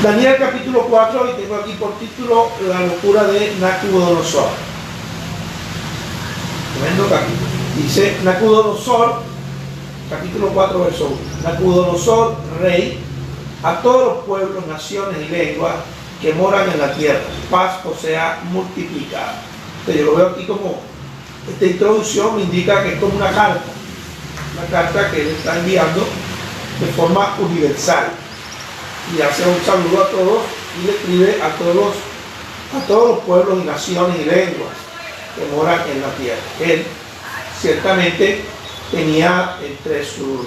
Daniel capítulo 4, y tengo aquí por título La locura de Nabucodonosor. Tremendo capítulo. Dice Nabucodonosor, capítulo 4, verso 1. Nabucodonosor, rey, a todos los pueblos, naciones y lenguas que moran en la tierra, paz o sea multiplicada. Entonces yo lo veo aquí como, esta introducción me indica que es como una carta que él está enviando de forma universal, y hace un saludo a todos y le escribe a todos los pueblos y naciones y lenguas que moran en la tierra. Él ciertamente tenía entre su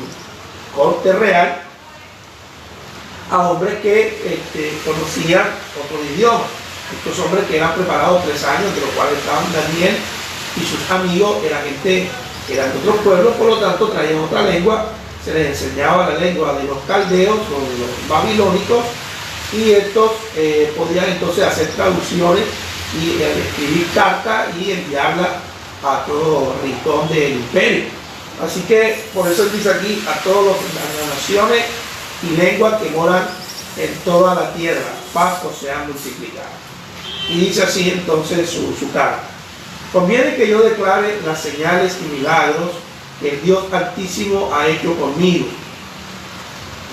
corte real a hombres que conocían otros idiomas. Estos hombres que eran preparados 3 años, de los cuales estaban Daniel y sus amigos, eran gente que eran de otros pueblos, por lo tanto traían otra lengua. Se les enseñaba la lengua de los caldeos o de los babilónicos, y estos podían entonces hacer traducciones y escribir cartas y enviarlas a todo rincón del imperio. Así que por eso dice aquí a todas las naciones y lenguas que moran en toda la tierra, paz o sea multiplicada. Y dice así entonces su carta: conviene que yo declare las señales y milagros que el Dios Altísimo ha hecho conmigo.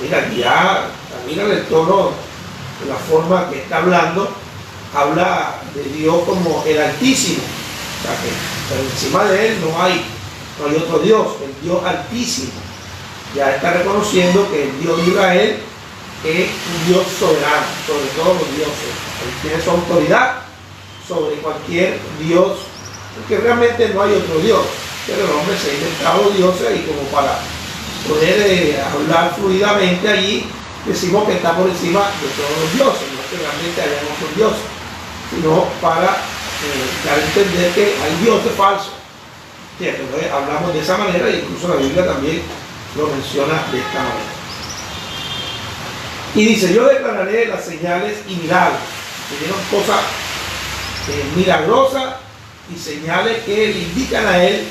Mira el tono, la forma que está hablando, habla de Dios como el Altísimo. O sea que por encima de él no hay otro Dios, el Dios Altísimo. Ya está reconociendo que el Dios de Israel es un Dios soberano sobre todos los dioses. Él tiene su autoridad sobre cualquier Dios, porque realmente no hay otro Dios. Pero el hombre se ha inventado dioses, y como para poder hablar fluidamente allí, decimos que está por encima de todos los dioses. No es que realmente haya otros dioses, sino para dar a entender que hay dioses falsos. Entonces hablamos de esa manera, e incluso la Biblia también lo menciona de esta manera. Y dice: yo declararé las señales y milagros. Tuvieron cosas milagrosas y señales que le indican a él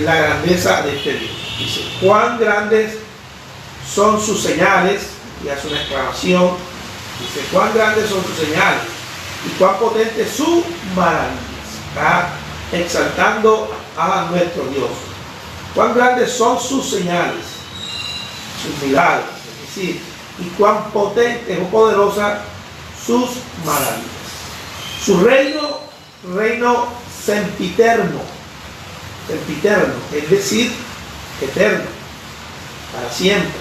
la grandeza de este Dios. Dice: cuán grandes son sus señales, y hace una exclamación. Dice: cuán grandes son sus señales y cuán potentes sus maravillas. Está exaltando a nuestro Dios. Cuán grandes son sus señales, sus milagros, es decir, y cuán potentes o poderosas sus maravillas. Su reino sempiterno, es decir, eterno, para siempre.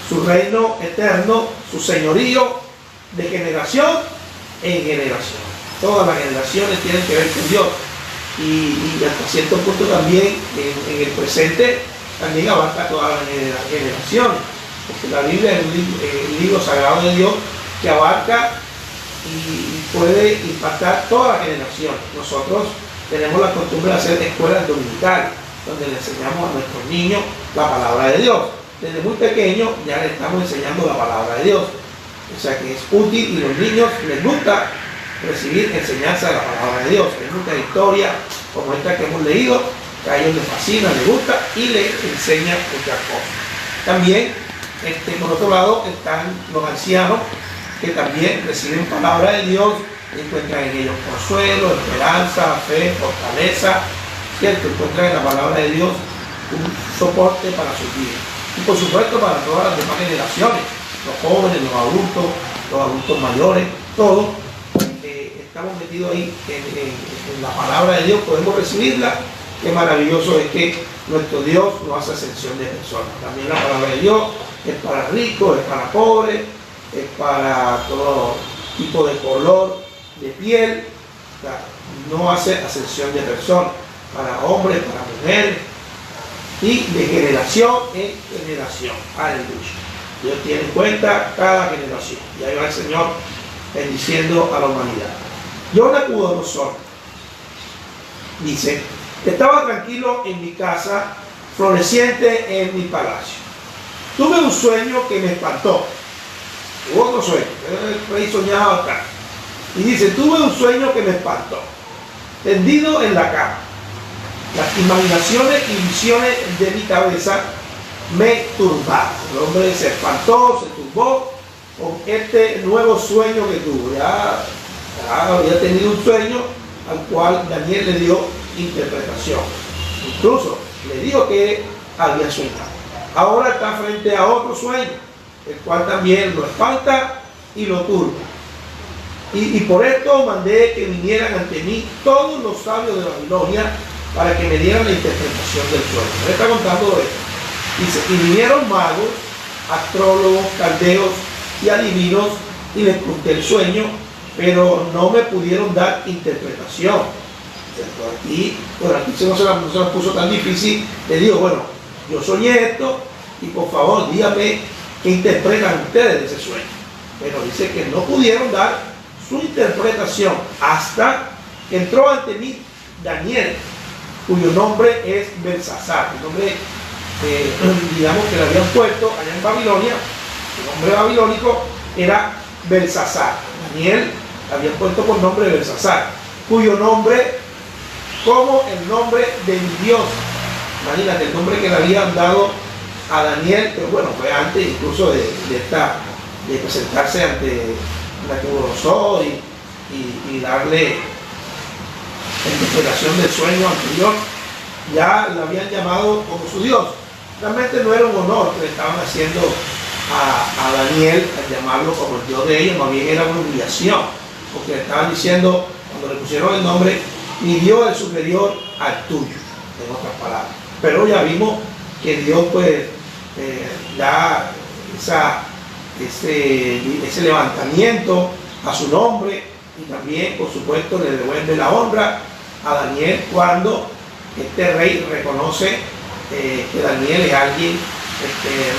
Su reino eterno, su señorío de generación en generación. Todas las generaciones tienen que ver con Dios, y hasta cierto punto también en el presente también abarca todas las generaciones, porque la Biblia es el libro sagrado de Dios que abarca y puede impactar todas las generaciones. Nosotros tenemos la costumbre de hacer escuelas dominicales, donde le enseñamos a nuestros niños la palabra de Dios. Desde muy pequeños ya le estamos enseñando la palabra de Dios. O sea que es útil, y los niños les gusta recibir enseñanza de la palabra de Dios. Hay muchas historias como esta que hemos leído, que a ellos les fascina, les gusta y les enseña muchas cosas. También, por otro lado, están los ancianos, que también reciben palabra de Dios, encuentran en ellos consuelo, esperanza, fe, fortaleza, ¿cierto? Encuentran en la palabra de Dios un soporte para sus vidas. Y por supuesto para todas las demás generaciones, los jóvenes, los adultos mayores, todos estamos metidos ahí en la palabra de Dios, podemos recibirla. Qué maravilloso es que nuestro Dios no hace excepción de personas. También la palabra de Dios es para ricos, es para pobres, es para todo tipo de color de piel. O sea, no hace excepción de personas, para hombres, para mujeres, y de generación en generación. Aleluya. Dios tiene en cuenta cada generación, y ahí va el Señor bendiciendo a la humanidad. Yo, Nabucodonosor, dice: estaba tranquilo en mi casa, floreciente en mi palacio. Tuve un sueño que me espantó. Hubo otro sueño, el rey soñaba acá. Y dice: tuve un sueño que me espantó. Tendido en la cama, las imaginaciones y visiones de mi cabeza me turbaron. El hombre se espantó, se turbó, con este nuevo sueño que tuvo. Ya había tenido un sueño al cual Daniel le dio interpretación. Incluso le dijo que había soñado. Ahora está frente a otro sueño, el cual también lo espanta y lo turba. Y por esto mandé que vinieran ante mí todos los sabios de Babilonia para que me dieran la interpretación del sueño. Él está contando esto. Dice, y vinieron magos, astrólogos, caldeos y adivinos, y les conté el sueño, pero no me pudieron dar interpretación. Aquí no se la puso tan difícil. Le digo, bueno, yo soñé esto, y por favor, dígame qué interpretan ustedes de ese sueño. Pero dice que no pudieron dar su interpretación hasta que entró ante mí Daniel, cuyo nombre es Belsasar. El nombre, digamos, que le habían puesto allá en Babilonia, el nombre babilónico era Belsasar. Daniel le habían puesto por nombre Belsasar, cuyo nombre, como el nombre de mi Dios. Imagínate, el nombre que le habían dado a Daniel, pero bueno, fue antes incluso de presentarse ante Nabucodonosor y darle la interpretación del sueño anterior. Ya lo habían llamado como su Dios. Realmente no era un honor que le estaban haciendo a Daniel al llamarlo como el Dios de ellos, más bien era una humillación, porque le estaban diciendo, cuando le pusieron el nombre, mi Dios es superior al tuyo, en otras palabras. Pero ya vimos que Dios pues da ese levantamiento a su nombre, y también por supuesto le devuelve la honra a Daniel cuando este rey reconoce que Daniel es alguien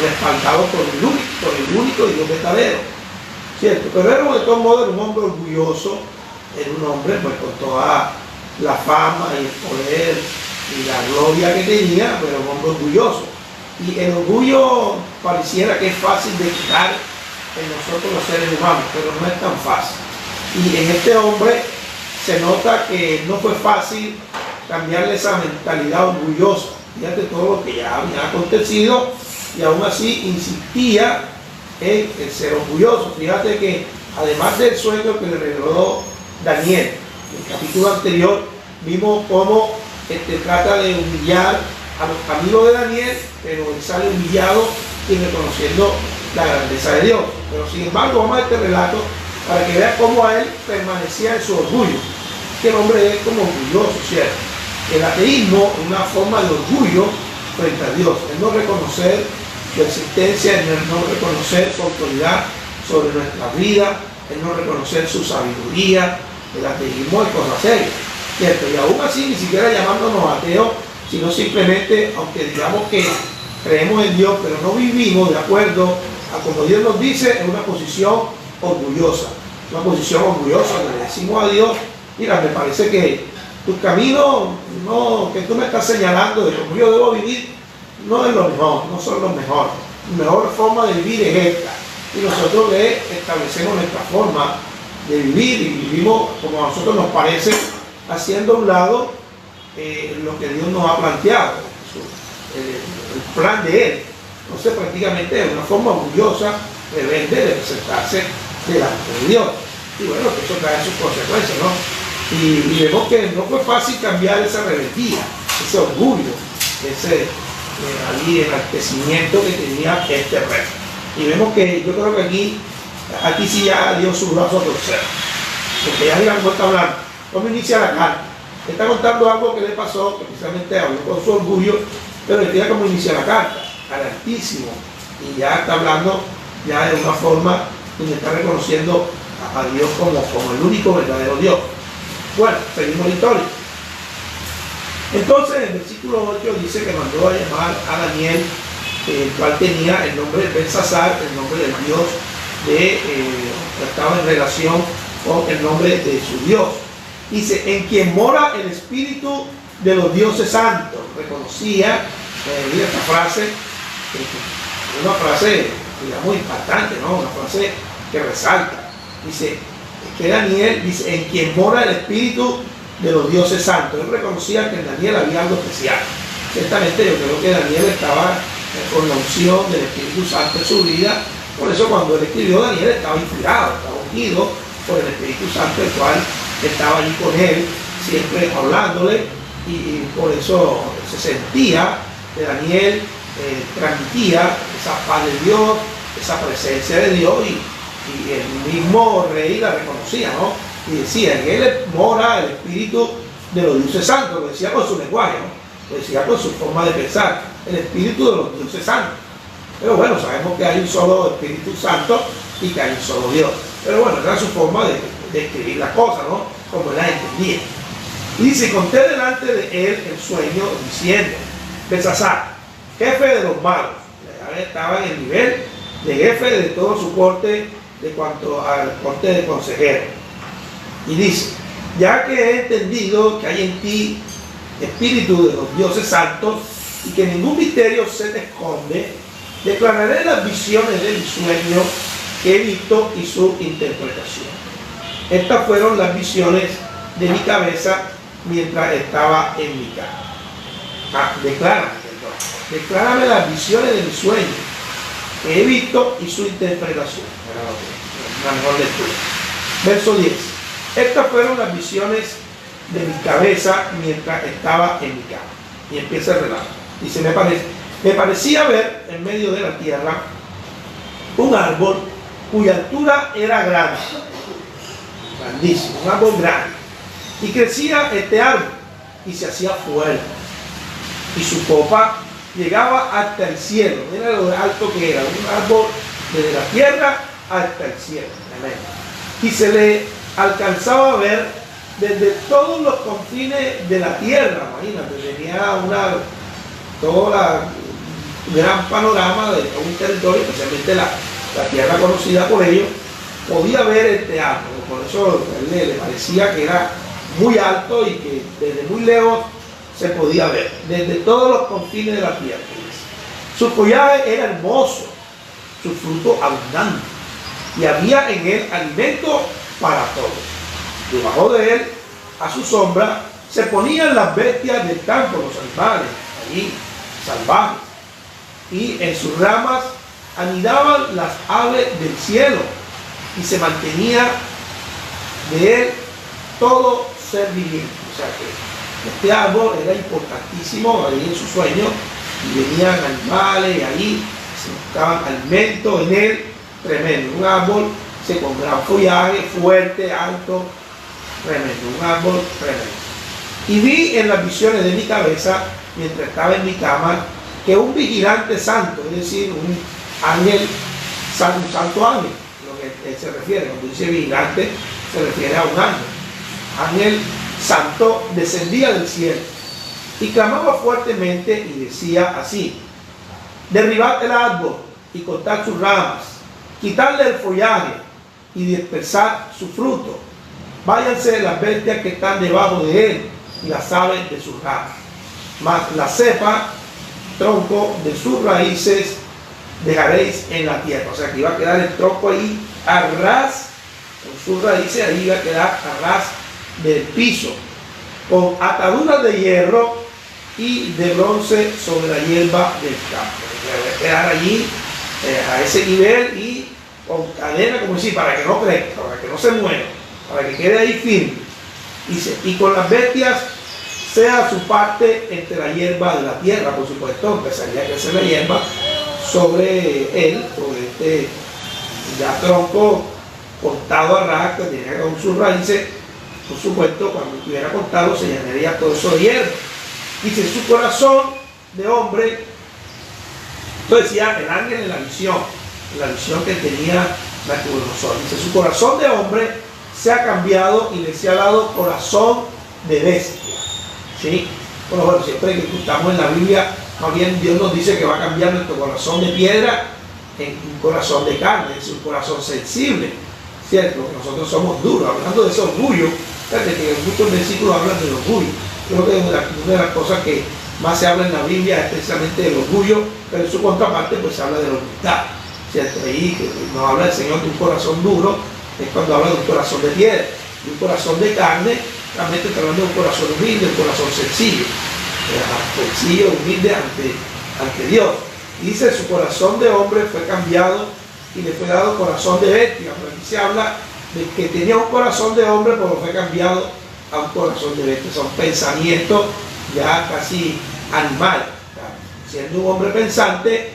respaldado por el único Dios verdadero, ¿cierto? Pero era de todos modos un hombre orgulloso, era un hombre pues con toda la fama y el poder y la gloria que tenía, pero un hombre orgulloso. Y el orgullo pareciera que es fácil de quitar en nosotros los seres humanos, pero no es tan fácil. Y en este hombre se nota que no fue fácil cambiarle esa mentalidad orgullosa. Fíjate todo lo que ya había acontecido, y aún así insistía en ser orgulloso. Fíjate que además del sueño que le reveló Daniel, en el capítulo anterior vimos cómo trata de humillar a los amigos de Daniel, pero él sale humillado y reconociendo la grandeza de Dios. Pero sin embargo, vamos a este relato para que vean cómo a él permanecía en su orgullo. Que el hombre es como orgulloso, ¿cierto? El ateísmo es una forma de orgullo frente a Dios, es no reconocer su existencia, es no reconocer su autoridad sobre nuestra vida, es no reconocer su sabiduría. El ateísmo es cosa seria, ¿cierto? Y aún así, ni siquiera llamándonos ateos, sino simplemente, aunque digamos que creemos en Dios, pero no vivimos de acuerdo a como Dios nos dice, es una posición orgullosa. Una posición orgullosa donde le decimos a Dios, mira, me parece que tu camino que tú me estás señalando de cómo yo debo vivir no es lo mejor, no son los mejores. La mejor forma de vivir es esta. Y nosotros le establecemos nuestra forma de vivir y vivimos como a nosotros nos parece, haciendo a un lado lo que Dios nos ha planteado, el plan de Él. Entonces prácticamente es una forma orgullosa, rebelde, de presentarse delante de Dios. Y bueno, eso trae sus consecuencias, ¿no? Y vemos que no fue fácil cambiar esa rebeldía, ese orgullo, ese enaltecimiento que tenía este rey. Y vemos que yo creo que aquí sí ya dio su brazo a torcer, porque ya digamos está hablando. ¿Cómo inicia la carta? Está contando algo que le pasó, que precisamente habló con su orgullo, pero le cómo inicia la carta, al Altísimo, y ya está hablando ya de una forma donde está reconociendo a Dios como el único verdadero Dios. Bueno, seguimos la historia. Entonces, el versículo 8 dice que mandó a llamar a Daniel, el cual tenía el nombre de Belsasar, el nombre del Dios que estaba en relación con el nombre de su Dios. Dice, en quien mora el espíritu de los dioses santos. Reconocía, mira esta frase, una frase, digamos, impactante, ¿no? Una frase que resalta. Dice, que Daniel, dice, en quien mora el espíritu de los dioses santos. Él reconocía que en Daniel había algo especial. Ciertamente yo creo que Daniel estaba con la unción del Espíritu Santo en su vida, Por eso cuando él escribió Daniel estaba inspirado, estaba ungido por el Espíritu Santo, el cual estaba allí con él, siempre hablándole, y por eso se sentía que Daniel transmitía esa paz de Dios, esa presencia de Dios, y el mismo rey la reconocía, ¿no? Y decía, en él mora el Espíritu de los dioses santos, lo decía con su lenguaje, ¿no? Lo decía con su forma de pensar, el Espíritu de los dioses santos. Pero bueno, sabemos que hay un solo Espíritu Santo y que hay un solo Dios. Pero bueno, esa era su forma de escribir las cosas, ¿no? Como él las entendía. Y dice, conté delante de él el sueño, diciendo, Belsasar, jefe de los magos, ya estaba en el nivel de jefe de todo su corte, de cuanto al corte de consejero. Y dice, ya que he entendido que hay en ti espíritu de los dioses santos y que ningún misterio se te esconde, declararé las visiones de mi sueño que he visto y su interpretación. Estas fueron las visiones de mi cabeza mientras estaba en mi cama. Declárame las visiones de mi sueño que he visto y su interpretación. La mejor lectura. Verso 10. Estas fueron las visiones de mi cabeza mientras estaba en mi cama. Y empieza el relato. Dice, me parecía ver en medio de la tierra un árbol cuya altura era grande, grandísimo, un árbol grande. Y crecía este árbol y se hacía fuerte. Y su copa llegaba hasta el cielo. Mira lo alto que era, un árbol desde la tierra hasta el cielo. Amén. Y se le alcanzaba a ver desde todos los confines de la tierra. Imagínate, tenía todo el gran panorama de un territorio, especialmente la tierra conocida por ellos. Podía ver este árbol, por eso le parecía que era muy alto y que desde muy lejos se podía ver, desde todos los confines de la tierra. Su follaje era hermoso, su fruto abundante, y había en él alimento para todos. Debajo de él, a su sombra, se ponían las bestias del campo, los animales, allí, salvajes, y en sus ramas anidaban las aves del cielo, y se mantenía de él todo ser viviente. O sea que este árbol era importantísimo ahí en su sueño, y venían animales, y ahí se buscaban alimentos en él, tremendo. Un árbol con gran follaje, fuerte, alto, tremendo, un árbol tremendo. Y vi en las visiones de mi cabeza, mientras estaba en mi cama, que un vigilante santo, es decir, un ángel, un santo ángel, lo que se refiere, cuando dice vigilante, se refiere a un ángel. Ángel santo descendía del cielo y clamaba fuertemente y decía así: derribad el árbol y cortad sus ramas, quitarle el follaje y dispersar su fruto. Váyanse las bestias que están debajo de él y las aves de sus ramas. Mas la cepa, tronco de sus raíces, dejaréis en la tierra. O sea que iba a quedar el tronco ahí a ras, con sus raíces ahí iba a quedar a ras del piso, con ataduras de hierro y de bronce sobre la hierba del campo. Debe quedar allí a ese nivel y con cadena, como decir, para que no crezca, para que no se mueva, para que quede ahí firme. Y con las bestias sea su parte entre la hierba de la tierra. Por supuesto, empezaría a crecer la hierba sobre él, sobre este ya tronco cortado a ras, que tenía con sus raíces. Por supuesto, cuando estuviera cortado se llenaría todo eso de hierba. Dice, su corazón de hombre, esto decía el ángel en la visión que tenía Nabucodonosor. Dice, su corazón de hombre se ha cambiado y le se ha dado corazón de bestia. ¿Sí? Bueno, siempre que estamos en la Biblia, más bien Dios nos dice que va a cambiar nuestro corazón de piedra en un corazón de carne, es un corazón sensible, ¿cierto? Nosotros somos duros. Hablando de ese orgullo, fíjate que muchos versículos hablan del orgullo. Creo que una de las cosas que más se habla en la Biblia es precisamente del orgullo, pero en su contraparte pues se habla de la humildad, ¿cierto? Ahí nos habla el Señor de un corazón duro, es cuando habla de un corazón de piedra. Y un corazón de carne, realmente está hablando de un corazón humilde, un corazón sencillo, humilde ante Dios. Y dice, su corazón de hombre fue cambiado y le fue dado corazón de bestia. Por aquí se habla de que tenía un corazón de hombre, pero fue cambiado a un corazón de bestia. Son pensamientos ya casi animales. Siendo un hombre pensante,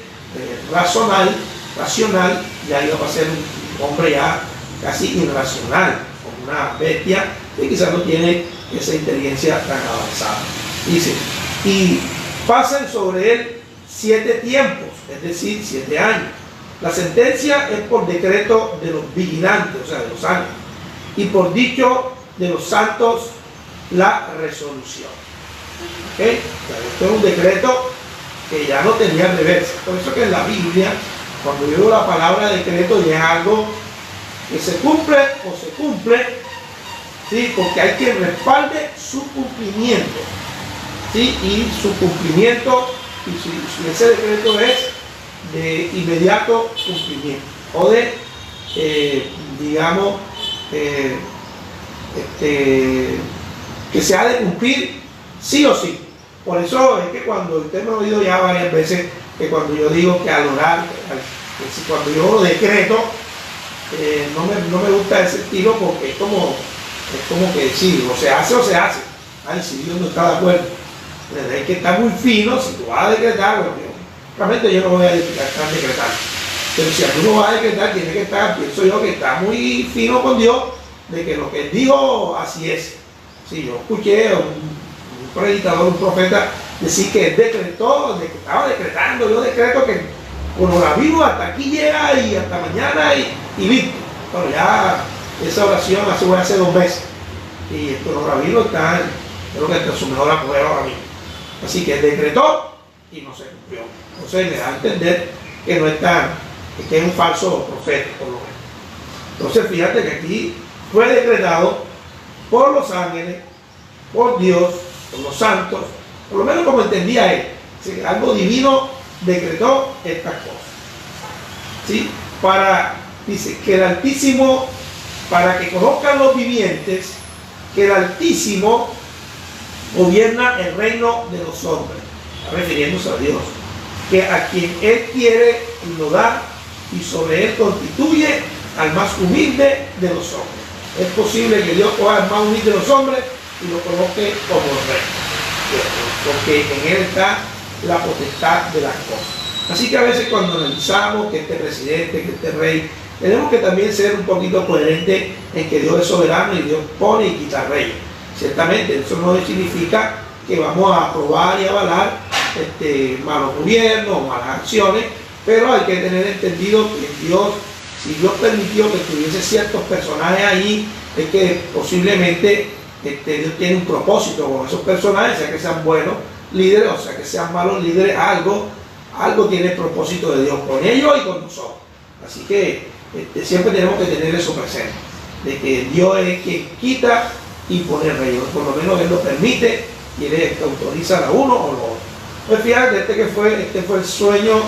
racional, ya iba a ser un hombre ya casi irracional, como una bestia que quizás no tiene esa inteligencia tan avanzada. Dice, y pasan sobre él 7 tiempos, es decir, 7 años. La sentencia es por decreto de los vigilantes, o sea, de los ángeles, y por dicho de los santos la resolución. ¿Okay? O sea, esto es un decreto que ya no tenía reversa. Por eso que en la Biblia, cuando yo digo la palabra decreto, ya es algo que se cumple o se cumple, ¿sí? Porque hay quien respalde su cumplimiento, ¿sí? Y su cumplimiento, y ese decreto es de inmediato cumplimiento, o de, digamos, que se ha de cumplir sí o sí. Por eso es que cuando usted me ha oído ya varias veces, que cuando yo digo que al orar, cuando yo lo decreto, no me gusta ese estilo, porque es como que sí, o se hace o se hace. Ay, si Dios no está de acuerdo. Hay que estar muy fino. Si tú vas a decretar, bueno, realmente yo no voy a estar decretando. Pero si alguno va a decretar, tiene que estar, pienso yo, que está muy fino con Dios, de que lo que él dijo, así es. Si yo escuché a un predicador, un profeta, decir que él decretó, de que estaba decretando, yo decreto que coronavirus hasta aquí llega y hasta mañana y listo. Bueno, ya esa oración hace 2 meses y el coronavirus está, creo que está en su mejor apogeo ahora mismo. Así que decretó y no se cumplió. Entonces le da a entender que no está, que es un falso profeta, por lo menos. Entonces fíjate que aquí fue decretado por los ángeles, por Dios, por los santos, por lo menos como entendía él. ¿Sí? Algo divino decretó estas cosas. ¿Sí? Dice que el Altísimo, para que conozcan los vivientes, que el Altísimo gobierna el reino de los hombres, refiriéndose a Dios, que a quien Él quiere lo da, y sobre Él constituye al más humilde de los hombres. Es posible que Dios coja al más humilde de los hombres y lo coloque como rey, porque en Él está la potestad de las cosas. Así que a veces cuando analizamos que este presidente, que este rey, tenemos que también ser un poquito coherentes en que Dios es soberano y Dios pone y quita reyes. Ciertamente eso no significa que vamos a aprobar y avalar malos gobiernos o malas acciones, pero hay que tener entendido que Dios, si Dios permitió que tuviese ciertos personajes ahí, es que posiblemente Dios tiene un propósito con esos personajes, sea que sean buenos líderes o sea que sean malos líderes, algo tiene el propósito de Dios con ellos y con nosotros. Así que siempre tenemos que tener eso presente, de que Dios es quien quita y pone reyes, por lo menos Él lo permite y Él autoriza a uno o lo otro. Pues fíjate, este fue el sueño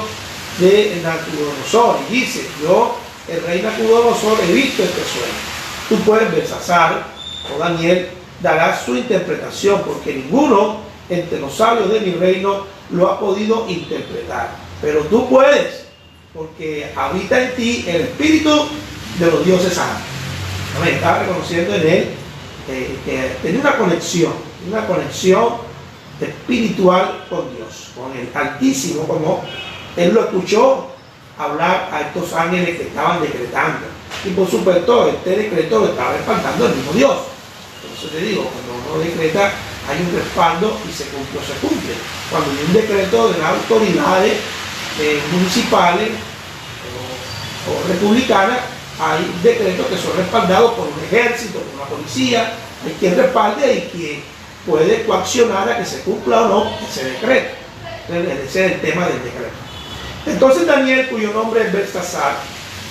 de Nabucodonosor, y dice: yo, el rey Nabucodonosor, he visto este sueño. Tú puedes, Belsasar o Daniel, darás su interpretación, porque ninguno entre los sabios de mi reino lo ha podido interpretar, pero tú puedes, porque habita en ti el espíritu de los dioses santos. Estaba reconociendo en él que tenía una conexión espiritual con Dios, con el Altísimo, como él lo escuchó hablar a estos ángeles que estaban decretando, y por supuesto este decreto lo estaba respaldando el mismo Dios. Por eso te digo, cuando uno decreta hay un respaldo y se cumple o se cumple. Cuando hay un decreto de las autoridades municipales o republicanas, hay decretos que son respaldados por un ejército, por una policía, hay quien respalde y que puede coaccionar a que se cumpla o no ese decreto. Ese es el tema del decreto. Entonces Daniel, cuyo nombre es Belsasar,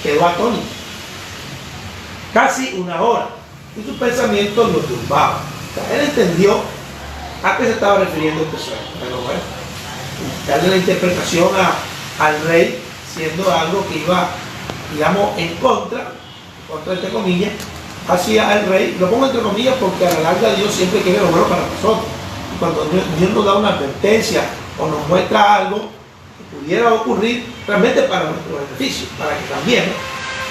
quedó atónito casi 1 hora y sus pensamientos lo turbaban. O sea, él entendió a qué se estaba refiriendo este sueño, pero bueno, darle la interpretación al rey, siendo algo que iba, digamos, en contra entre comillas, hacia el rey. Lo pongo entre comillas porque a la larga Dios siempre quiere lo bueno para nosotros. Y cuando Dios nos da una advertencia o nos muestra algo pudiera ocurrir realmente para nuestro beneficio, para que cambiemos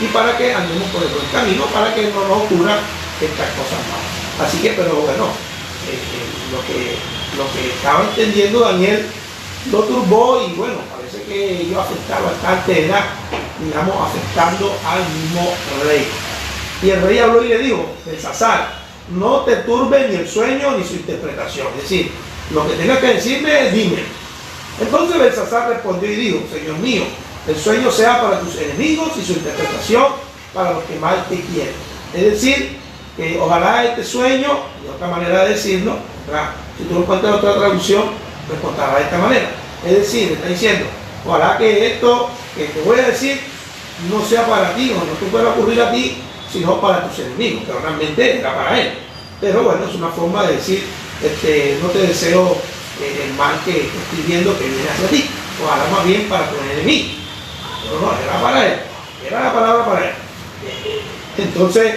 y para que andemos por el buen camino, para que no nos ocurran estas cosas malas. Así que, pero bueno, lo que estaba entendiendo Daniel lo turbó y bueno, parece que iba a afectar bastante, era, digamos, afectando al mismo rey. Y el rey habló y le dijo: Belsasar, no te turbe ni el sueño ni su interpretación. Es decir, lo que tengas que decirme, dime. Entonces Belsasar respondió y dijo: Señor mío, el sueño sea para tus enemigos y su interpretación para los que mal te quieren. Es decir, que ojalá este sueño, de otra manera de decirlo, ¿verdad? Si tú encuentras otra traducción, pues contará de esta manera. Es decir, está diciendo: ojalá que esto que te voy a decir no sea para ti, o no te pueda ocurrir a ti, sino para tus enemigos, que realmente era para él. Pero bueno, es una forma de decir, no te deseo el mal que estoy viendo que viene hacia ti, ojalá más bien para tu enemigo. Pero no, era para él, era la palabra para él. Entonces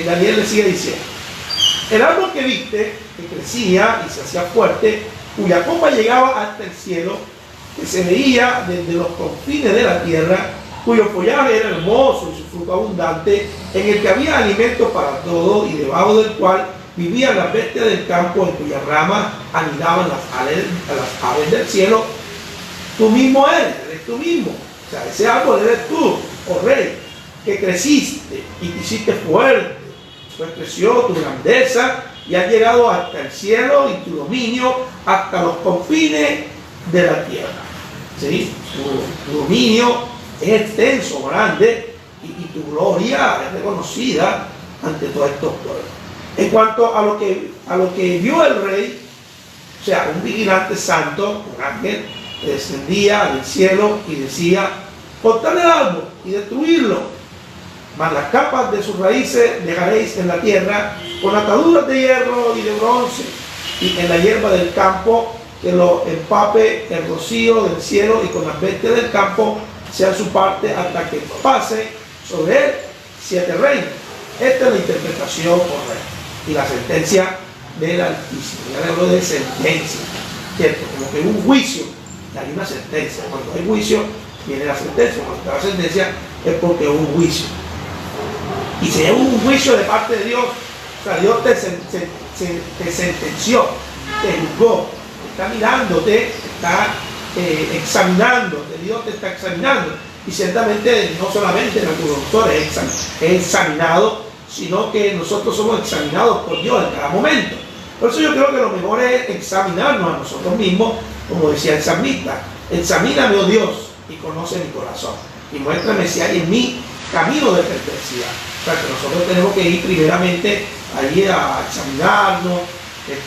Daniel le sigue diciendo: el árbol que viste, que crecía y se hacía fuerte, cuya copa llegaba hasta el cielo, que se veía desde los confines de la tierra, cuyo follaje era hermoso y su fruto abundante, en el que había alimento para todos y debajo del cual vivían las bestias del campo, en cuyas ramas anidaban las aves del cielo. Tú mismo eres tú mismo. O sea, ese árbol eres tú, oh rey, que creciste y te hiciste fuerte. Pues creció tu grandeza y has llegado hasta el cielo y tu dominio hasta los confines de la tierra. ¿Sí? Tu dominio es extenso, grande, y tu gloria es reconocida ante todos estos pueblos. En cuanto a lo que vio el rey, o sea, un vigilante santo, un ángel, que descendía del cielo y decía: cortad el árbol y destruirlo, mas las capas de sus raíces dejaréis en la tierra, con ataduras de hierro y de bronce, y en la hierba del campo que lo empape el rocío del cielo, y con las bestias del campo sea su parte, hasta que pase sobre él 7 reinos. Esta es la interpretación correcta y la sentencia del Altísimo. Ya le hablo de sentencia, ¿cierto? Como que un juicio, hay una sentencia. Cuando hay juicio, viene la sentencia. Cuando está la sentencia, es porque es un juicio. Y si es un juicio de parte de Dios, o sea, Dios te sentenció, te juzgó, está mirándote, está examinándote, Dios te está examinando. Y ciertamente no solamente Nabucodonosor es examinado, sino que nosotros somos examinados por Dios en cada momento. Por eso yo creo que lo mejor es examinarnos a nosotros mismos, como decía el salmista: examíname, oh Dios, y conoce mi corazón, y muéstrame si hay en mí camino de perversidad. O sea, que nosotros tenemos que ir primeramente allí a examinarnos,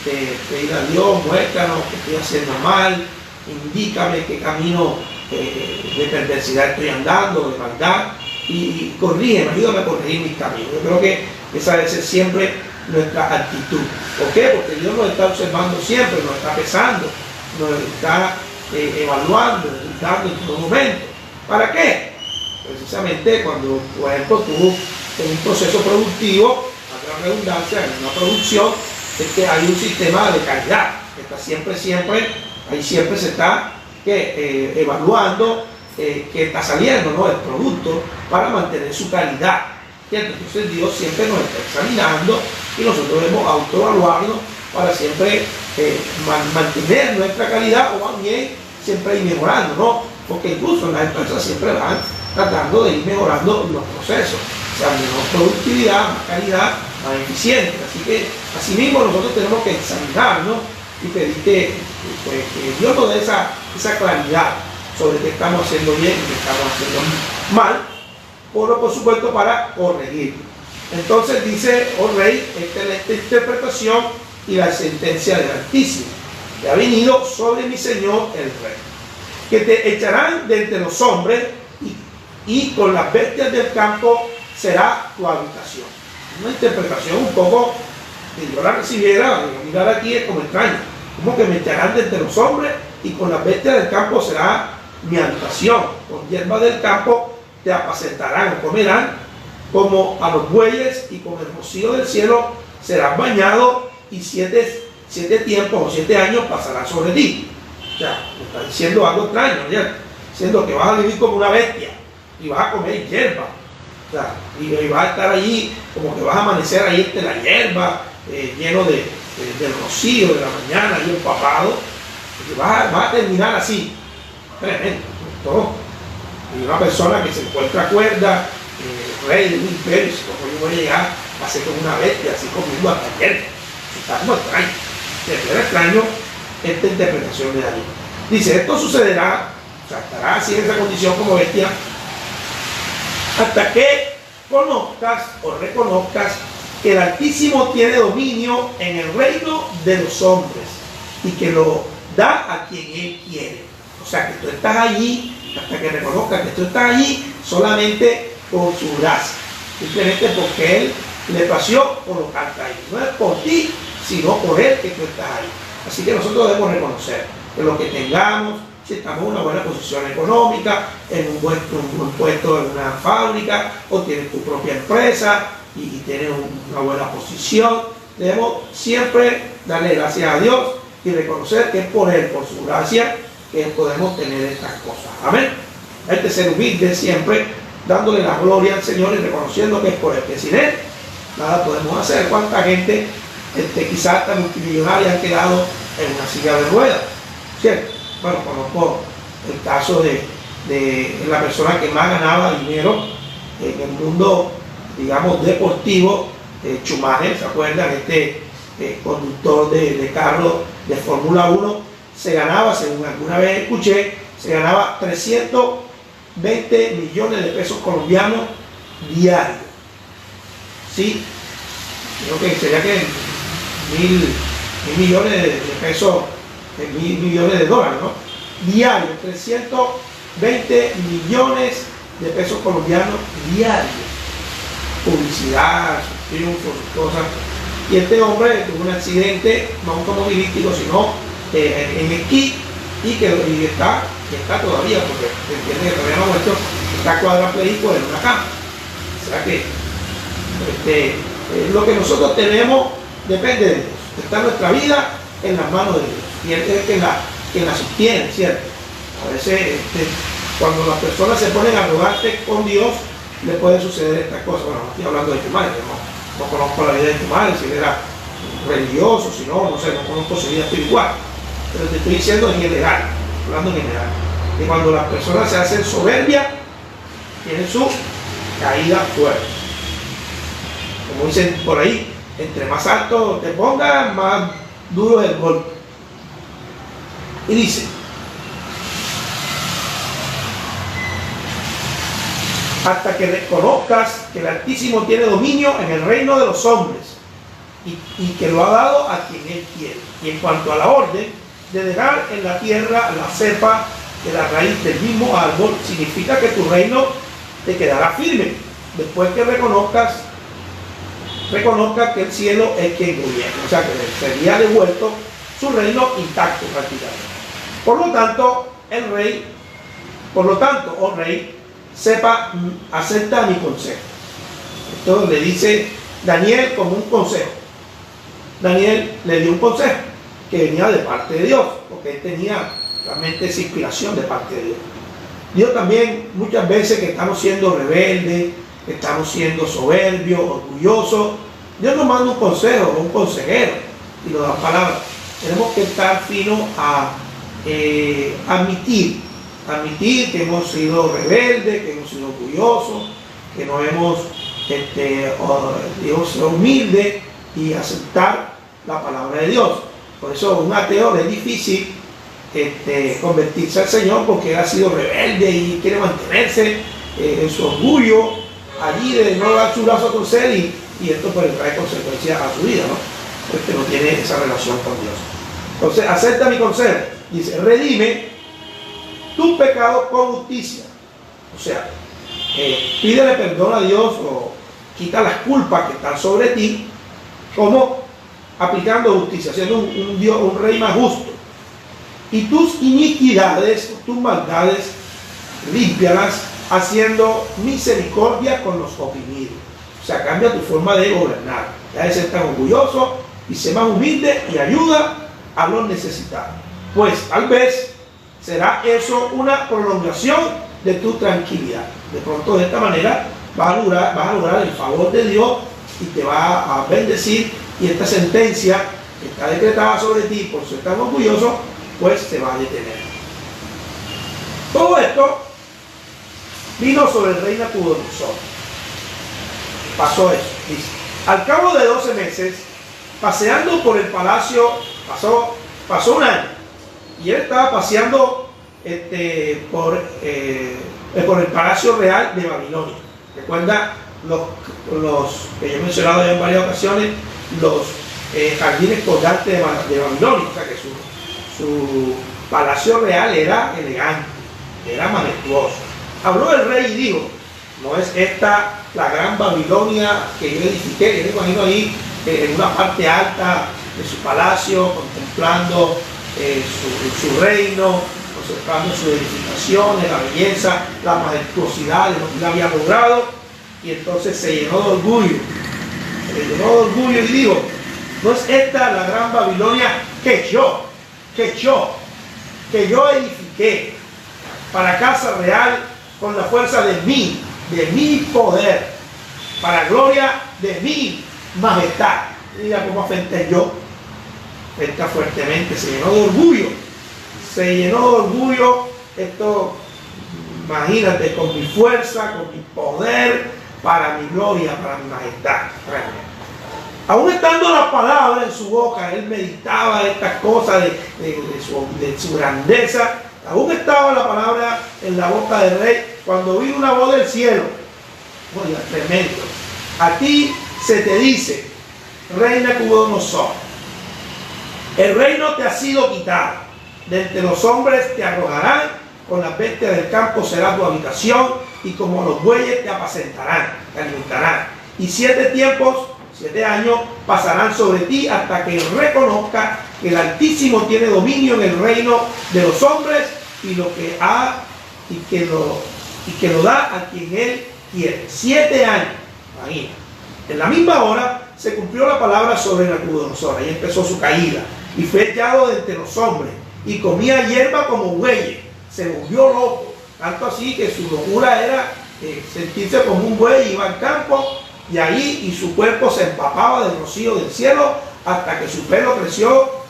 pedir a Dios: muéstranos que estoy haciendo mal, indícame qué camino de perversidad estoy andando, de maldad, y corrígeme, ayúdame a corregir mis caminos. Yo creo que esa debe ser siempre nuestra actitud. ¿Por qué? Porque Dios nos está observando siempre, nos está pesando, nos está evaluando, dando en todo momento. ¿Para qué? Precisamente cuando, por ejemplo, tú en un proceso productivo, a gran redundancia, en una producción, es que hay un sistema de calidad que está siempre ahí siempre se está evaluando qué está saliendo, ¿no?, el producto, para mantener su calidad. ¿Cierto? Entonces Dios siempre nos está examinando y nosotros debemos autoevaluarnos para siempre mantener nuestra calidad, o más bien siempre ir mejorando, ¿no? Porque incluso en las empresas siempre van tratando de ir mejorando los procesos, o sea, menor productividad, más calidad, más eficiente. Así que asimismo nosotros tenemos que examinarnos y pedir que Dios nos dé esa claridad sobre qué estamos haciendo bien y qué estamos haciendo mal, por supuesto para corregir. Entonces dice: oh rey, esta es la interpretación y la sentencia del Altísimo, que ha venido sobre mi señor el rey, que te echarán de entre los hombres, y con las bestias del campo será tu habitación. Una interpretación un poco, que yo la recibiera, mirar aquí es como extraño, como que me echarán de entre los hombres, y con las bestias del campo será mi habitación. Con hierba del campo te apacentarán o comerán, como a los bueyes, y con el rocío del cielo serás bañado, y 7 tiempos o 7 años pasarán sobre ti. O sea, me está diciendo algo extraño, ¿cierto? Diciendo que vas a vivir como una bestia y vas a comer hierba. O sea, y vas a estar allí, como que vas a amanecer ahí entre la hierba, lleno del rocío de la mañana, y empapado. Y vas a terminar así. Tremendo. Todo. Y una persona que se encuentra cuerda, rey de un imperio, y como yo voy a llegar a ser como una bestia, así comiendo hasta hierba. Está como extraño. Era extraño esta interpretación de Daniel. Dice, esto sucederá, o sea, estará así en esa condición como bestia, hasta que conozcas o reconozcas que el Altísimo tiene dominio en el reino de los hombres y que lo da a quien Él quiere. O sea, que tú estás allí, hasta que reconozcas que tú estás allí solamente por su gracia, simplemente porque Él le plació colocarte ahí. No es por ti, sino por Él que tú estás ahí. Así que nosotros debemos reconocer que lo que tengamos, si estamos en una buena posición económica, en un buen puesto en una fábrica, o tienes tu propia empresa y tienes una buena posición, debemos siempre darle gracias a Dios y reconocer que es por Él, por su gracia, que podemos tener estas cosas. Amén. Hay que ser humilde siempre, dándole la gloria al Señor y reconociendo que es por Él, que sin Él nada podemos hacer. ¿Cuánta gente quizás hasta multimillonarios han quedado en una silla de ruedas? ¿Cierto? Bueno, conozco el caso de la persona que más ganaba dinero en el mundo, digamos, deportivo, Schumacher, ¿se acuerdan? Conductor de carros de Fórmula 1, se ganaba, según alguna vez escuché, se ganaba 320 millones de pesos colombianos diarios. ¿Sí? Creo que sería que mil millones de pesos, mil millones de dólares, ¿no? Diarios, 320 millones de pesos colombianos diarios. Publicidad, sus triunfos, sus cosas. Y este hombre tuvo un accidente, no automovilístico, sino en esquí, y está todavía, porque entiende que todavía no ha muerto, está cuadrapléjico en una cama. O sea que lo que nosotros tenemos depende de Dios. Está nuestra vida en las manos de Dios. Y Él es quien la sostiene, ¿cierto? A veces cuando las personas se ponen arrogantes con Dios, le pueden suceder estas cosas. Bueno, no estoy hablando de tu madre, no conozco la vida de tu madre, si él era religioso, si no, no sé, no conozco su vida espiritual. Pero te estoy diciendo en general, hablando en general, que cuando las personas se hacen soberbias, tienen su caída fuerte. Como dicen por ahí, entre más alto te pongas, más duro es el golpe. Y dice, hasta que reconozcas que el Altísimo tiene dominio en el reino de los hombres y que lo ha dado a quien Él quiere. Y en cuanto a la orden de dejar en la tierra la cepa de la raíz del mismo árbol, significa que tu reino te quedará firme después que reconozca que el cielo es quien gobierna. O sea, que sería devuelto su reino intacto prácticamente. Por lo tanto, oh rey, acepta mi consejo. Esto le dice Daniel como un consejo. Daniel le dio un consejo que venía de parte de Dios, porque él tenía realmente esa inspiración de parte de Dios. Dios también, muchas veces que estamos siendo rebeldes, que estamos siendo soberbios, orgullosos, Dios nos manda un consejo, un consejero, y nos da palabras. Tenemos que estar finos a admitir que hemos sido rebeldes, que hemos sido orgullosos, que no hemos sido humildes y aceptar la palabra de Dios. Por eso a un ateo le es difícil convertirse al Señor, porque él ha sido rebelde y quiere mantenerse en su orgullo allí de no dar su brazo a torcer, y esto pues trae consecuencias a su vida, ¿no? Porque no tiene esa relación con Dios. Entonces, acepta mi consejo. Dice, redime tu pecado con justicia. O sea, pídele perdón a Dios o quita las culpas que están sobre ti, como aplicando justicia, siendo un rey más justo. Y tus iniquidades, tus maldades, límpialas haciendo misericordia con los oprimidos. O sea, cambia tu forma de gobernar. Ya de ser tan orgulloso y ser más humilde y ayuda a los necesitados. pues tal vez será eso una prolongación de tu tranquilidad. De pronto de esta manera vas a lograr el favor de Dios y te va a bendecir, y esta sentencia que está decretada sobre ti por ser tan orgulloso, pues se va a detener. Todo esto vino sobre el rey Nabucodonosor. Pasó eso, dice. Al cabo de 12 meses, paseando por el palacio, pasó un año, y él estaba paseando por el palacio real de Babilonia. Recuerda los que yo he mencionado ya en varias ocasiones, los jardines colgantes de Babilonia. O sea que su palacio real era elegante, era majestuoso. Habló el rey y dijo: ¿no es esta la gran Babilonia que yo edifiqué? Yo me imagino ahí en una parte alta de su palacio, contemplando su reino, observando sus edificaciones, la belleza, la majestuosidad de lo que él había logrado, y entonces se llenó de orgullo. Y dijo: ¿no es esta la gran Babilonia que yo edifiqué para casa real con la fuerza de mi poder, para gloria de mi majestad? Mira cómo afecta fuertemente, se llenó de orgullo, esto, imagínate, con mi fuerza, con mi poder, para mi gloria, para mi majestad. Aún estando la palabra en su boca, él meditaba estas cosas de su grandeza. Aún estaba la palabra en la boca del rey, cuando vino una voz del cielo. Oiga, tremendo. A ti se te dice, rey Nabucodonosor, el reino te ha sido quitado. De entre los hombres te arrojarán, con las bestias del campo será tu habitación, y como los bueyes te apacentarán, te alimentarán. Y 7 años pasarán sobre ti, hasta que reconozca que el Altísimo tiene dominio en el reino de los hombres, y que lo da a quien él quiere. 7 años, imagínate. En la misma hora se cumplió la palabra sobre Nabucodonosor. Ahí empezó su caída, y fue echado de entre los hombres, y comía hierba como bueyes. Se volvió loco, tanto así que su locura era sentirse como un buey. Iba al campo, y ahí su cuerpo se empapaba del rocío del cielo, hasta que su pelo creció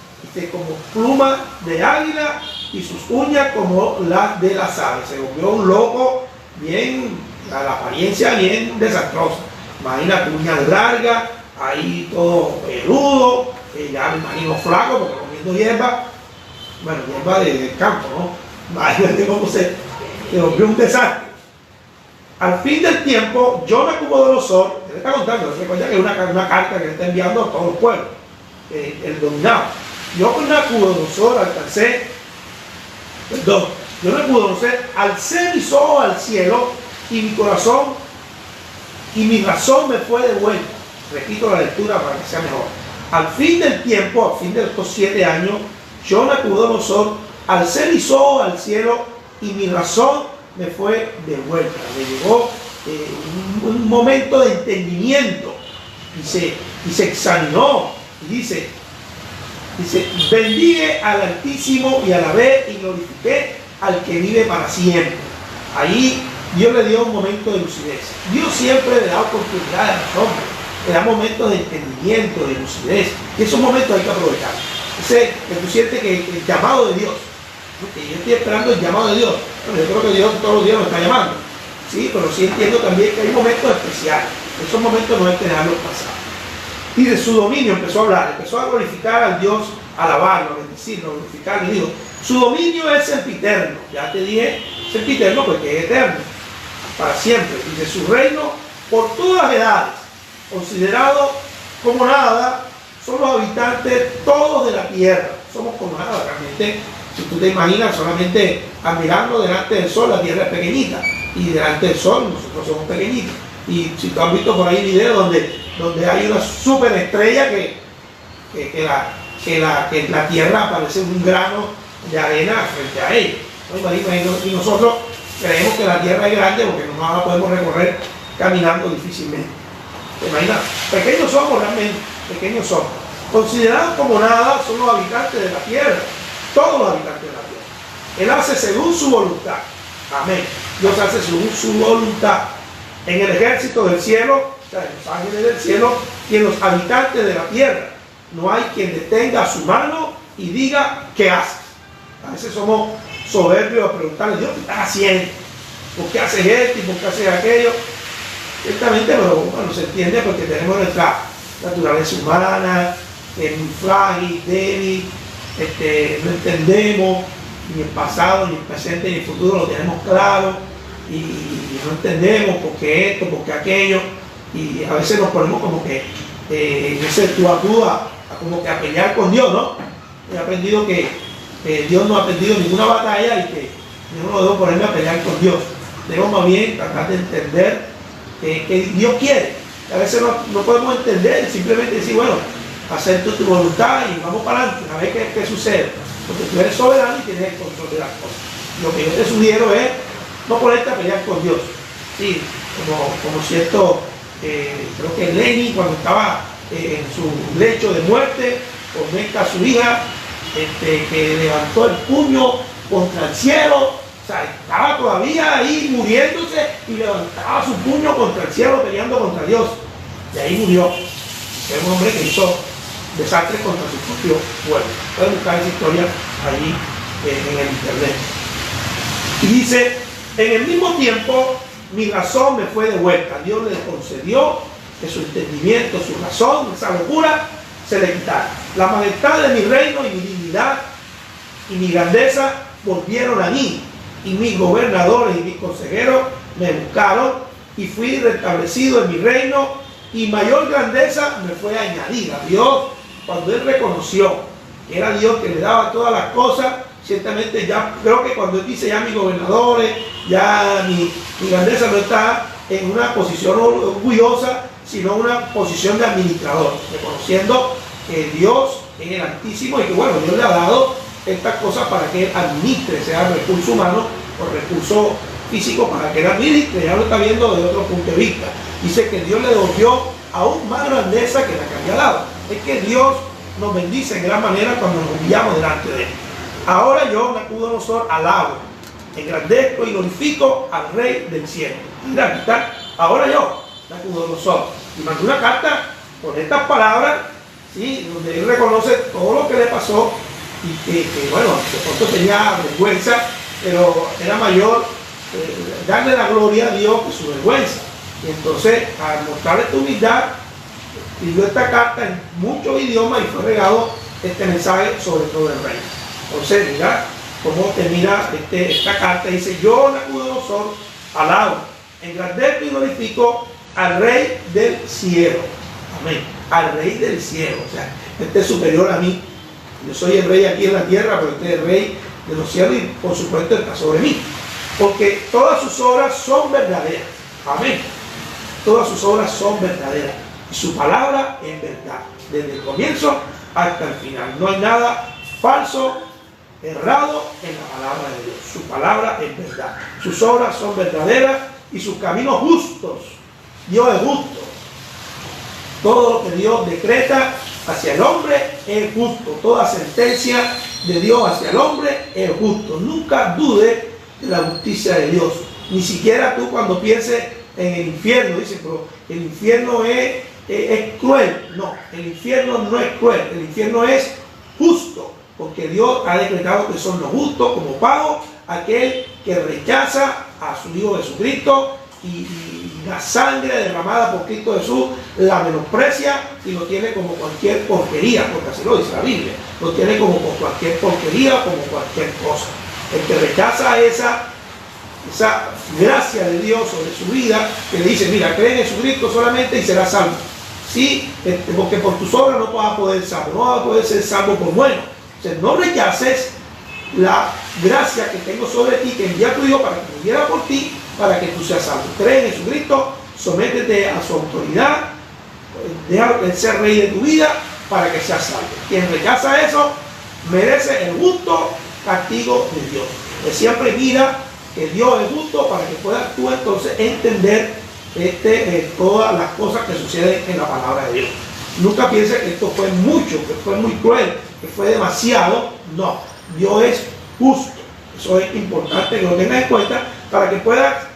como pluma de águila, y sus uñas como las de las aves. Se volvió un loco, a la apariencia bien desastrosa. Imagínate, uñas largas, ahí todo peludo, ya me imagino flaco, porque comiendo hierba, hierba del campo, ¿no? Imagínate cómo se volvió un desastre. Al fin del tiempo, yo, Nabucodonosor, él está contando, recuerda que es una carta que le está enviando a todos los pueblos, el dominado. Yo, Nabucodonosor, alcé mis ojos al cielo, y mi corazón y mi razón me fue de vuelta. Repito la lectura para que sea mejor. Al fin del tiempo, al fin de estos 7 años, yo, Nabucodonosor, alcé mis ojos al cielo, y mi razón me fue de vuelta. Me llegó un momento de entendimiento, y se examinó, y dice, bendigue al Altísimo, y alabé y glorifiqué al que vive para siempre. Ahí Dios le dio un momento de lucidez. Dios siempre le da oportunidad a los hombres, le da momentos de entendimiento, de lucidez, y esos momentos hay que aprovechar. Que tú sientes que el llamado de Dios, que yo estoy esperando el llamado de Dios. Bueno, yo creo que Dios todos los días nos está llamando, sí, pero sí entiendo también que hay momentos especiales. Esos momentos no hay que dejarlos pasar. Y de su dominio empezó a hablar, empezó a glorificar al Dios, alabarlo, bendecirlo, glorificarlo, y dijo: su dominio es sempiterno. Ya te dije sempiterno porque es eterno, para siempre. Y de su reino por todas las edades, considerado como nada, son los habitantes todos de la tierra. Somos como nada, realmente. Si tú te imaginas, solamente admirando delante del sol, la tierra es pequeñita, y delante del sol nosotros somos pequeñitos. Y si tú has visto por ahí videos donde hay una superestrella que la tierra parece un grano de arena frente a ella. Y nosotros creemos que la tierra es grande porque no la podemos recorrer caminando difícilmente. ¿Te imaginas? Pequeños somos realmente, pequeños somos. Considerados como nada son los habitantes de la tierra. todos los habitantes de la tierra. Él hace según su voluntad. Amén. Dios hace según su voluntad. En el ejército del cielo, o sea, en los ángeles del cielo y en los habitantes de la tierra, no hay quien detenga su mano y diga qué hace. A veces somos soberbios a preguntarle, Dios, ¿qué estás haciendo? ¿Por qué haces esto y por qué haces aquello? Ciertamente, pero bueno, se entiende porque tenemos nuestra naturaleza humana, que es muy frágil, débil, no entendemos ni el pasado, ni el presente, ni el futuro lo tenemos claro y no entendemos por qué esto, por qué aquello, y a veces nos ponemos como que en ese tú a tú como que a pelear con Dios, ¿no? He aprendido que Dios no ha perdido ninguna batalla y que yo no debo ponerme a pelear con Dios. Debo más bien tratar de entender que Dios quiere. A veces no podemos entender, simplemente decir, bueno, hacer tu voluntad y vamos para adelante, a ver qué sucede. Porque tú eres soberano y tienes el control de las cosas. Lo que yo te sugiero es no ponerte a pelear con Dios. Sí, como cierto, creo que Lenin, cuando estaba en su lecho de muerte, comenta a su hija, que levantó el puño contra el cielo, o sea, estaba todavía ahí muriéndose y levantaba su puño contra el cielo peleando contra Dios. Y ahí murió. Era un hombre que hizo desastres contra su propio pueblo. Pueden buscar esa historia allí en el internet. Y dice, en el mismo tiempo mi razón me fue devuelta. Dios le concedió que su entendimiento, su razón, esa locura, se le quitara. La majestad de mi reino y mi dignidad y mi grandeza volvieron a mí. Y mis gobernadores y mis consejeros me buscaron y fui restablecido en mi reino y mayor grandeza me fue añadida. Dios, cuando él reconoció que era Dios que le daba todas las cosas, ciertamente ya, creo que cuando él dice ya mis gobernadores, ya mi grandeza no está en una posición orgullosa, sino una posición de administrador, reconociendo que Dios es el Altísimo y que bueno, Dios le ha dado estas cosas para que él administre, sea recurso humano o recurso físico para que él administre. Ya lo está viendo desde otro punto de vista. Dice que Dios le devolvió aún más grandeza que la que había dado. Es que Dios nos bendice en gran manera cuando nos humillamos delante de él. Ahora yo, Nabucodonosor, alabo, engrandezco y glorifico al Rey del cielo. Mira, está. Ahora yo, Nabucodonosor, y mandó una carta con estas palabras, ¿sí?, donde él reconoce todo lo que le pasó y que bueno, de pronto tenía vergüenza, pero era mayor darle la gloria a Dios que su vergüenza. Y entonces, al mostrarle esta humildad, escribió esta carta en muchos idiomas y fue regado este mensaje sobre todo el reino. Entonces, mira cómo termina esta carta. Dice, yo, Nabucodonosor, alabo, engrandezco y glorifico al Rey del cielo. Amén. Al Rey del cielo. O sea, este es superior a mí. Yo soy el Rey aquí en la tierra, pero este es el Rey de los cielos y por supuesto está sobre mí. Porque todas sus obras son verdaderas. Amén. Todas sus obras son verdaderas. Y su palabra es verdad. Desde el comienzo hasta el final. No hay nada falso, errado en la palabra de Dios. Su palabra es verdad. Sus obras son verdaderas y sus caminos justos. Dios es justo. Todo lo que Dios decreta hacia el hombre es justo. Toda sentencia de Dios hacia el hombre es justo. Nunca dude de la justicia de Dios. Ni siquiera tú cuando pienses en el infierno, dices, pero el infierno es cruel. No, el infierno no es cruel. El infierno es justo. Porque Dios ha decretado que son los justos como pago aquel que rechaza a su Hijo Jesucristo y la sangre derramada por Cristo Jesús la menosprecia y lo tiene como cualquier porquería, porque así lo dice la Biblia, lo tiene como cualquier porquería, como cualquier cosa. El que rechaza esa gracia de Dios sobre su vida, que le dice, mira, cree en Jesucristo solamente y serás salvo. Sí, porque por tus obras no vas a poder ser salvo, no vas a poder ser salvo por bueno. O sea, no rechaces la gracia que tengo sobre ti, que envía a tu Hijo para que muriera por ti, para que tú seas salvo. Cree en Jesucristo, sométete a su autoridad, deja de ser rey de tu vida para que seas salvo. Quien rechaza eso merece el justo castigo de Dios. Que siempre mira que Dios es justo para que puedas tú entonces entender todas las cosas que suceden en la palabra de Dios. Nunca pienses que esto fue mucho, que fue muy cruel, que fue demasiado. No, Dios es justo. Eso es importante que lo tengas en cuenta para que puedas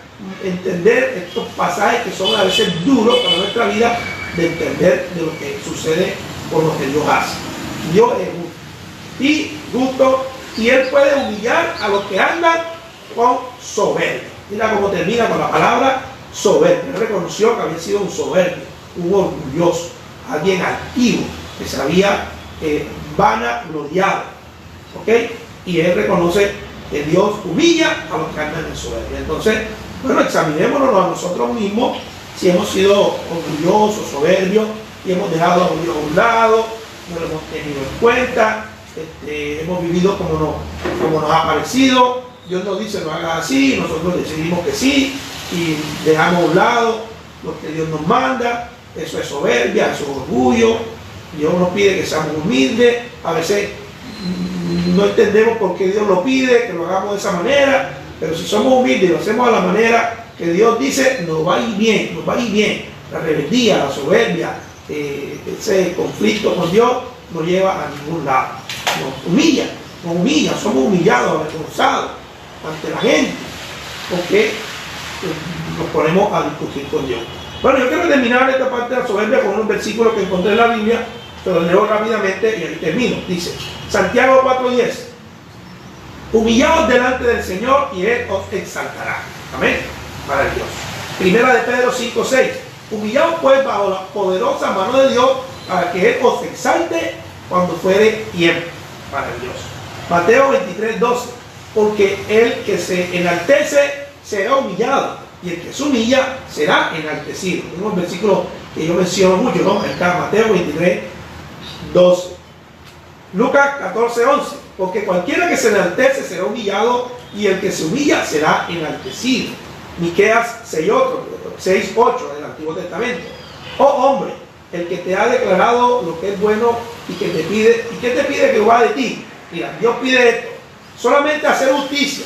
entender estos pasajes que son a veces duros para nuestra vida, de entender de lo que sucede con lo que Dios hace. Dios es justo y Él puede humillar a los que andan con soberbia. Mira cómo termina con la palabra soberbia. Él reconoció que había sido un soberbio, un orgulloso, alguien altivo, que se había vanagloriado. ¿Ok? Y Él reconoce que Dios humilla a los que andan en soberbia. Entonces, bueno, examinémonos a nosotros mismos si hemos sido orgullosos, soberbios, y hemos dejado a Dios a un lado, no lo hemos tenido en cuenta, hemos vivido como nos ha parecido. Dios nos dice no hagas así, nosotros decidimos que sí, y dejamos a un lado lo que Dios nos manda. Eso es soberbia, eso es orgullo. Dios nos pide que seamos humildes. A veces no entendemos por qué Dios lo pide, que lo hagamos de esa manera, pero si somos humildes y lo hacemos a la manera que Dios dice, nos va a ir bien, nos va a ir bien. La rebeldía, la soberbia, ese conflicto con Dios no lleva a ningún lado. Nos humilla, somos humillados, avergonzados ante la gente, porque nos ponemos a discutir con Dios. Bueno, yo quiero terminar esta parte de la soberbia con un versículo que encontré en la Biblia, pero leo rápidamente y ahí termino. Dice, Santiago 4:10, humillaos delante del Señor y Él os exaltará. Amén. Maravilloso. Primera de Pedro 5:6, humillaos pues bajo la poderosa mano de Dios para que Él os exalte cuando fuere tiempo. Maravilloso. Mateo 23:12, porque el que se enaltece será humillado y el que se humilla será enaltecido. Es un versículo que yo menciono mucho, ¿no? Está Mateo 23:12. Lucas 14:11, porque cualquiera que se enaltece será humillado y el que se humilla será enaltecido. Miqueas 6:8 del Antiguo Testamento. Oh hombre, el que te ha declarado lo que es bueno y que te pide, ¿y qué te pide Jehová de ti? Mira, Dios pide esto, solamente hacer justicia,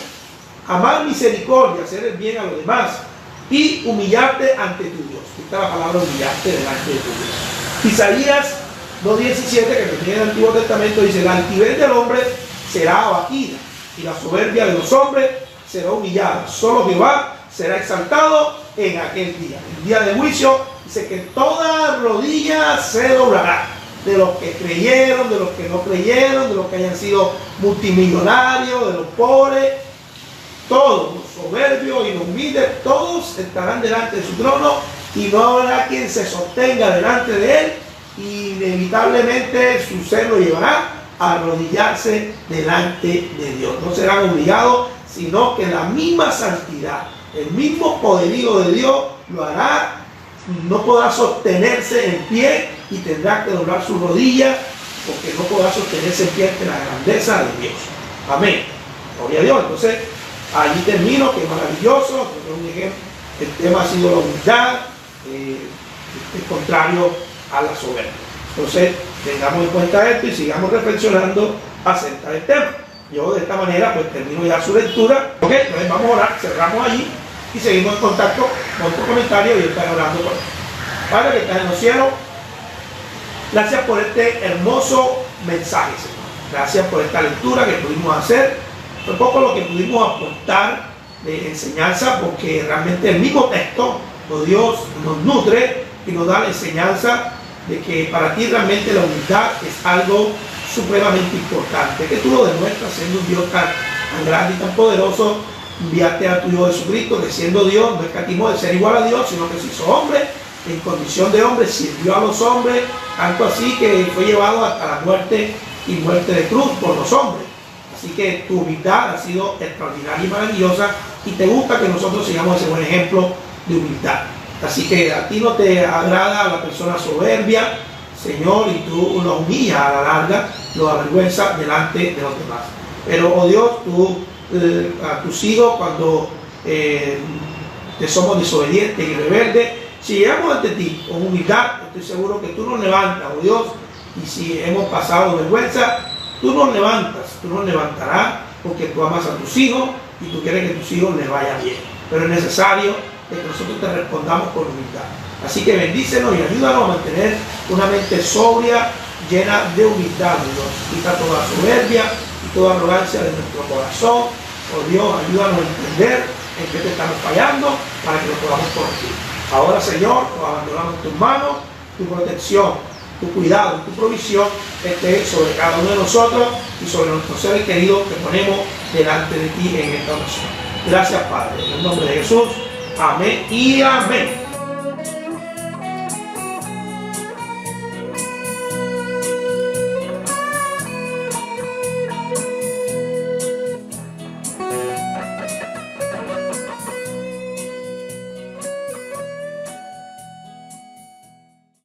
amar misericordia, hacer el bien a los demás y humillarte ante tu Dios. Esta es la palabra humillarte delante de tu Dios. Isaías 2:17, que termina en el Antiguo Testamento, dice, la altivez del hombre será abatida y la soberbia de los hombres será humillada. Solo Jehová será exaltado en aquel día. El día de juicio dice que toda rodilla se doblará, de los que creyeron, de los que no creyeron, de los que hayan sido multimillonarios, de los pobres, todos, los soberbios y los humildes, todos estarán delante de su trono y no habrá quien se sostenga delante de él. Inevitablemente su ser lo llevará a arrodillarse delante de Dios. No serán obligados, sino que la misma santidad, el mismo poderío de Dios lo hará. No podrá sostenerse en pie y tendrá que doblar sus rodillas, porque no podrá sostenerse en pie ante la grandeza de Dios. Amén. Gloria a Dios. Entonces, allí termino, que es maravilloso. Un ejemplo, el tema ha sido la humildad, es contrario a la soberbia. Entonces, tengamos en cuenta esto y sigamos reflexionando acerca del tema. Yo de esta manera pues termino ya su lectura. Ok, entonces vamos a orar, cerramos allí y seguimos en contacto con tu comentario y estar orando por él. Padre que estás en los cielos, gracias por este hermoso mensaje, Señor. Gracias por esta lectura que pudimos hacer. Fue poco lo que pudimos aportar de enseñanza, porque realmente el mismo texto, Dios nos nutre y nos da la enseñanza de que para ti realmente la humildad es algo supremamente importante, que tú lo demuestras siendo un Dios tan grande y tan poderoso. Enviaste a tu Hijo Jesucristo, que siendo Dios no escatimó de ser igual a Dios, sino que se hizo hombre, en condición de hombre sirvió a los hombres, tanto así que fue llevado hasta la muerte y muerte de cruz por los hombres. Así que tu humildad ha sido extraordinaria y maravillosa, y te gusta que nosotros sigamos ese buen ejemplo de humildad. Así que a ti no te agrada la persona soberbia, Señor, y tú lo humillas a la larga, lo avergüenzas delante de los demás. Pero, oh Dios, tú a tus hijos, cuando te somos desobedientes y rebeldes, si llegamos ante ti con humildad, estoy seguro que tú nos levantas, oh Dios, y si hemos pasado vergüenza, tú nos levantas, tú nos levantarás, porque tú amas a tus hijos y tú quieres que tus hijos les vaya bien. Pero es necesario que nosotros te respondamos con humildad. Así que bendícenos y ayúdanos a mantener una mente sobria, llena de humildad, Dios. Quita toda soberbia y toda arrogancia de nuestro corazón. Oh Dios, ayúdanos a entender en qué te estamos fallando para que lo podamos corregir. Ahora, Señor, nos abandonamos en tus manos, tu protección, tu cuidado, tu provisión esté sobre cada uno de nosotros y sobre nuestros seres queridos que ponemos delante de ti en esta oración. Gracias, Padre, en el nombre de Jesús. Amén y amén.